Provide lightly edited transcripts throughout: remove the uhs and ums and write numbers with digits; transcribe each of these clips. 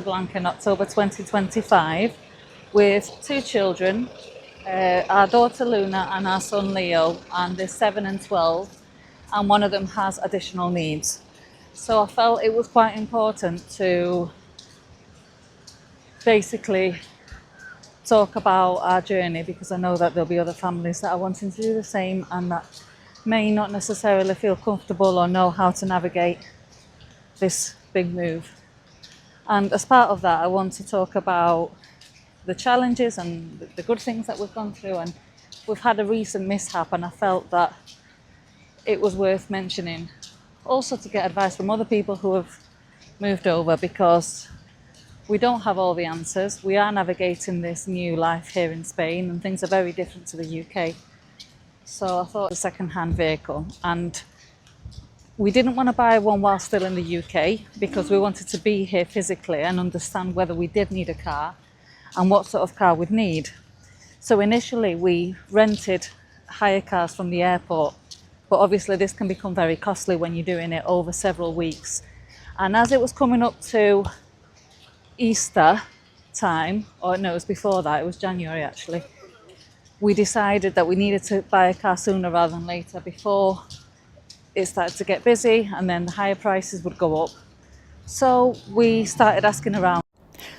Blanca in October 2025 with two children, our daughter Luna and our son Leo, and they're 7 and 12, and one of them has additional needs. So I felt it was quite important to basically talk about our journey, because I know that there'll be other families that are wanting to do the same and that may not necessarily feel comfortable or know how to navigate this big move. And as part of that, I want to talk about the challenges and the good things that we've gone through. And we've had a recent mishap, and I felt that it was worth mentioning. Also to get advice from other people who have moved over, because we don't have all the answers. We are navigating this new life here in Spain, and things are very different to the UK. So I thought a second-hand vehicle, and we didn't want to buy one while still in the UK because we wanted to be here physically and understand whether we did need a car and what sort of car we'd need. So initially we rented hire cars from the airport, but obviously this can become very costly when you're doing it over several weeks. And as it was coming up to Easter time, or no, it was before that, it was January actually, we decided that we needed to buy a car sooner rather than later, before it started to get busy and then the higher prices would go up. So we started asking around.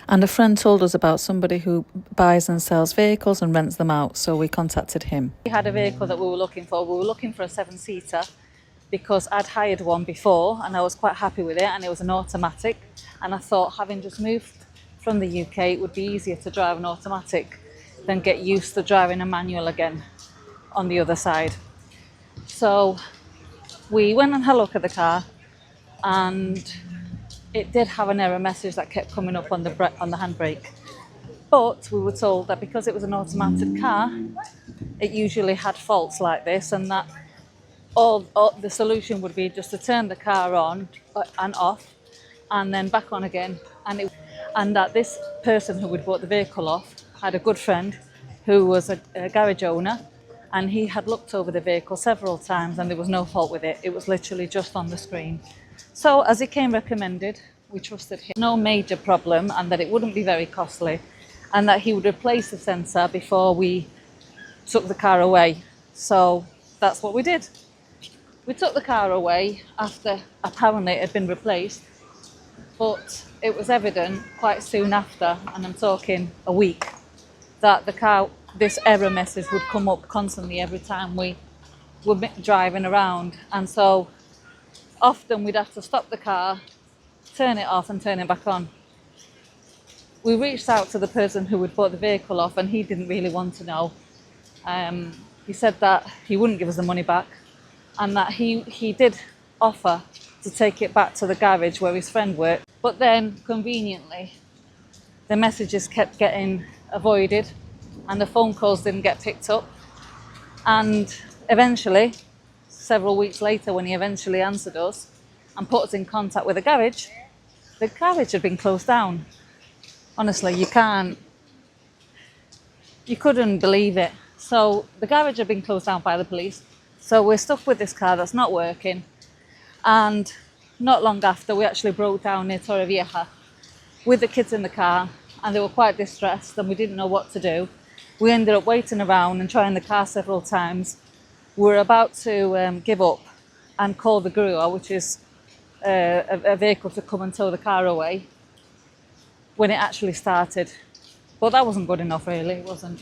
And a friend told us about somebody who buys and sells vehicles and rents them out, so we contacted him. We had a vehicle that we were looking for. We were looking for a 7-seater because I'd hired one before and I was quite happy with it, and it was an automatic. And I thought, having just moved from the UK, it would be easier to drive an automatic than get used to driving a manual again on the other side. So we went and had a look at the car, and it did have an error message that kept coming up on the handbrake. But we were told that because it was an automatic car, it usually had faults like this, and that all the solution would be just to turn the car on and off and then back on again. And that this person who we'd bought the vehicle off had a good friend who was a garage owner, and he had looked over the vehicle several times and there was no fault with it. It was literally just on the screen. So as it came recommended, we trusted him. No major problem, and that it wouldn't be very costly, and that he would replace the sensor before we took the car away. So that's what we did. We took the car away after apparently it had been replaced, but it was evident quite soon after, and I'm talking a week, that the car, this error message would come up constantly every time we were driving around. And so often we'd have to stop the car, turn it off and turn it back on. We reached out to the person who had bought the vehicle off, and he didn't really want to know. He said that he wouldn't give us the money back, and that he did offer to take it back to the garage where his friend worked. But then conveniently, the messages kept getting avoided and the phone calls didn't get picked up. And eventually, several weeks later, when he eventually answered us and put us in contact with the garage had been closed down. Honestly, you couldn't believe it. So the garage had been closed down by the police. So we're stuck with this car that's not working. And not long after, we actually broke down near Torrevieja with the kids in the car, and they were quite distressed and we didn't know what to do. We ended up waiting around and trying the car several times. We were about to give up and call the grua, which is a vehicle to come and tow the car away, when it actually started. But that wasn't good enough, really. It wasn't.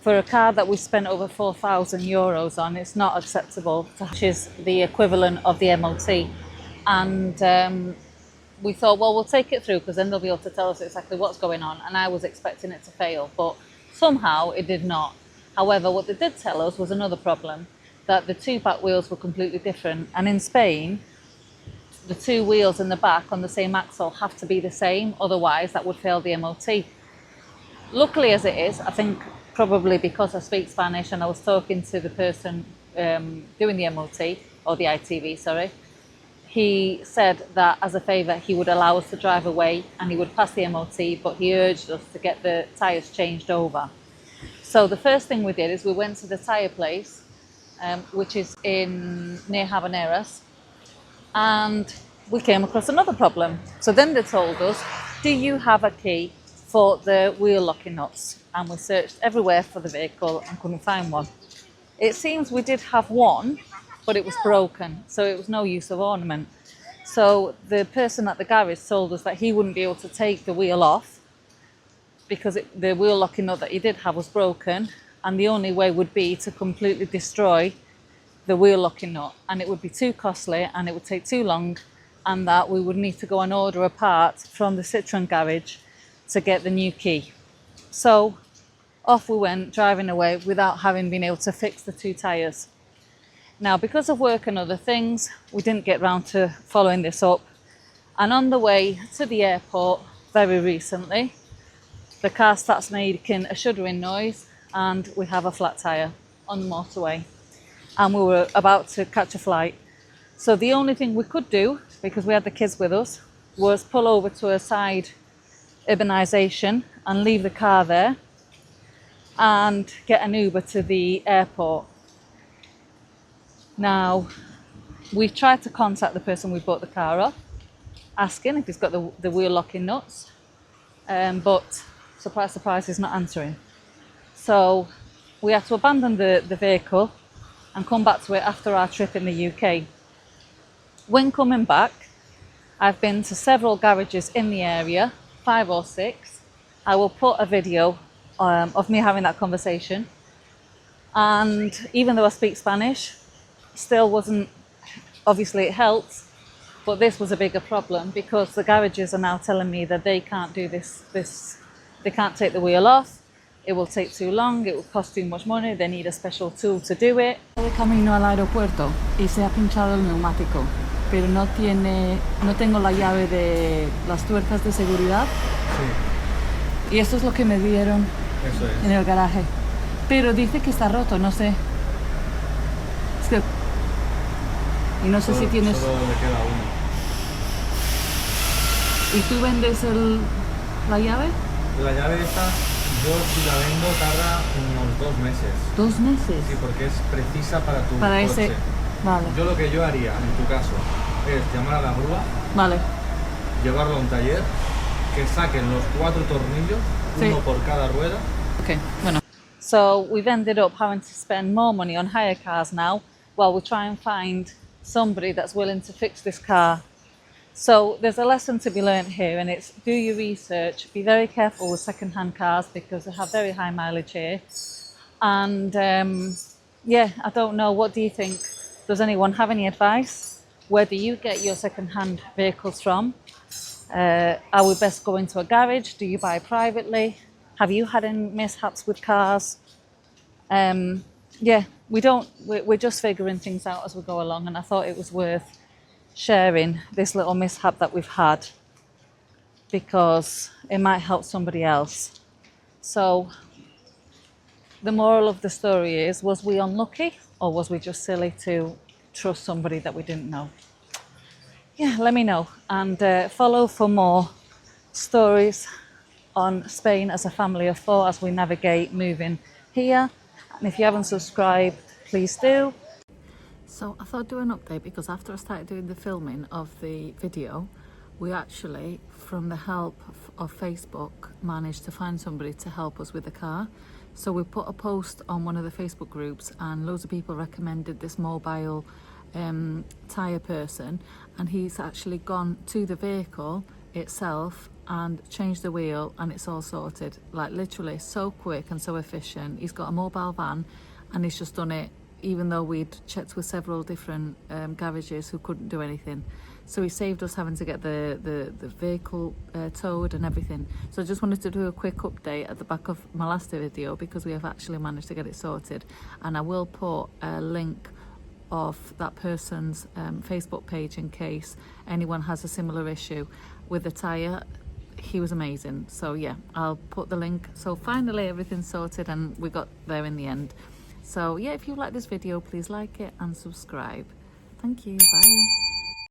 For a car that we spent over €4,000 on, it's not acceptable, which is the equivalent of the MOT. And we thought, well, we'll take it through because then they'll be able to tell us exactly what's going on. And I was expecting it to fail, but somehow it did not. However, what they did tell us was another problem, that the two back wheels were completely different. And in Spain, the two wheels in the back on the same axle have to be the same, otherwise that would fail the MOT. Luckily as it is, I think probably because I speak Spanish and I was talking to the person doing the MOT, or the ITV, sorry, he said that as a favour he would allow us to drive away and he would pass the MOT, but he urged us to get the tyres changed over. So the first thing we did is we went to the tyre place, which is near Habaneras, and we came across another problem. So then they told us do you have a key for the wheel locking nuts? And we searched everywhere for the vehicle and couldn't find one. It seems we did have one, but it was broken, so it was no use of ornament. So the person at the garage told us that he wouldn't be able to take the wheel off because the wheel locking nut that he did have was broken, and the only way would be to completely destroy the wheel locking nut, and it would be too costly and it would take too long, and that we would need to go and order a part from the Citroen garage to get the new key. So off we went, driving away without having been able to fix the 2 tyres. Now, because of work and other things, we didn't get round to following this up. And on the way to the airport very recently, the car starts making a shuddering noise and we have a flat tyre on the motorway. And we were about to catch a flight. So the only thing we could do, because we had the kids with us, was pull over to a side urbanisation and leave the car there and get an Uber to the airport. Now, we tried to contact the person we bought the car off, asking if he's got the wheel locking nuts, but surprise, surprise, he's not answering. So we had to abandon the vehicle and come back to it after our trip in the UK. When coming back, I've been to several garages in the area, 5 or 6. I will put a video of me having that conversation. And even though I speak Spanish, still wasn't, obviously it helps, but this was a bigger problem because the garages are now telling me that they can't do this, they can't take the wheel off, it will take too long, it will cost too much money, they need a special tool to do it. De camino al aeropuerto y se ha pinchado el neumático, pero no tengo la llave de las tuercas de seguridad. Sí. Y esto es lo que me dieron en el garaje. Pero dice que está roto, no sé. Es que... Y no sé si tienes... Solo le queda uno. ¿Y tú vendes la llave? La llave esta, yo si la vendo tarda unos 2 meses. 2 meses. Sí, porque es precisa para tu para coche. Ese... Vale. Lo que yo haría en tu caso es llamar a la grúa, vale, llevarlo a un taller, que saquen los 4 tornillos, uno por cada rueda. Okay, bueno. So we've ended up having to spend more money on hire cars now while we try and find somebody that's willing to fix this car. So there's a lesson to be learned here, and it's do your research, be very careful with second-hand cars because they have very high mileage here. And yeah, I don't know, what do you think? Does anyone have any advice? Where do you get your second-hand vehicles from? Are we best going to a garage? Do you buy privately? Have you had any mishaps with cars? Yeah, we're just figuring things out as we go along, and I thought it was worth sharing this little mishap that we've had because it might help somebody else. So the moral of the story is, was we unlucky or was we just silly to trust somebody that we didn't know? Yeah, let me know, and follow for more stories on Spain as a family of 4 as we navigate moving here. And if you haven't subscribed, please do. So I thought I'd do an update because after I started doing the filming of the video, we actually, from the help of Facebook, managed to find somebody to help us with the car. So we put a post on one of the Facebook groups and loads of people recommended this mobile tyre person, and he's actually gone to the vehicle itself and changed the wheel, and it's all sorted, like literally so quick and so efficient. He's got a mobile van and he's just done it, even though we'd checked with several different garages who couldn't do anything. So he saved us having to get the vehicle towed and everything. So I just wanted to do a quick update at the back of my last video because we have actually managed to get it sorted, and I will put a link of that person's Facebook page in case anyone has a similar issue with the tyre. He was amazing, so yeah, I'll put the link. So finally everything's sorted and we got there in the end. So yeah, if you like this video, please like it and subscribe. Thank you, bye.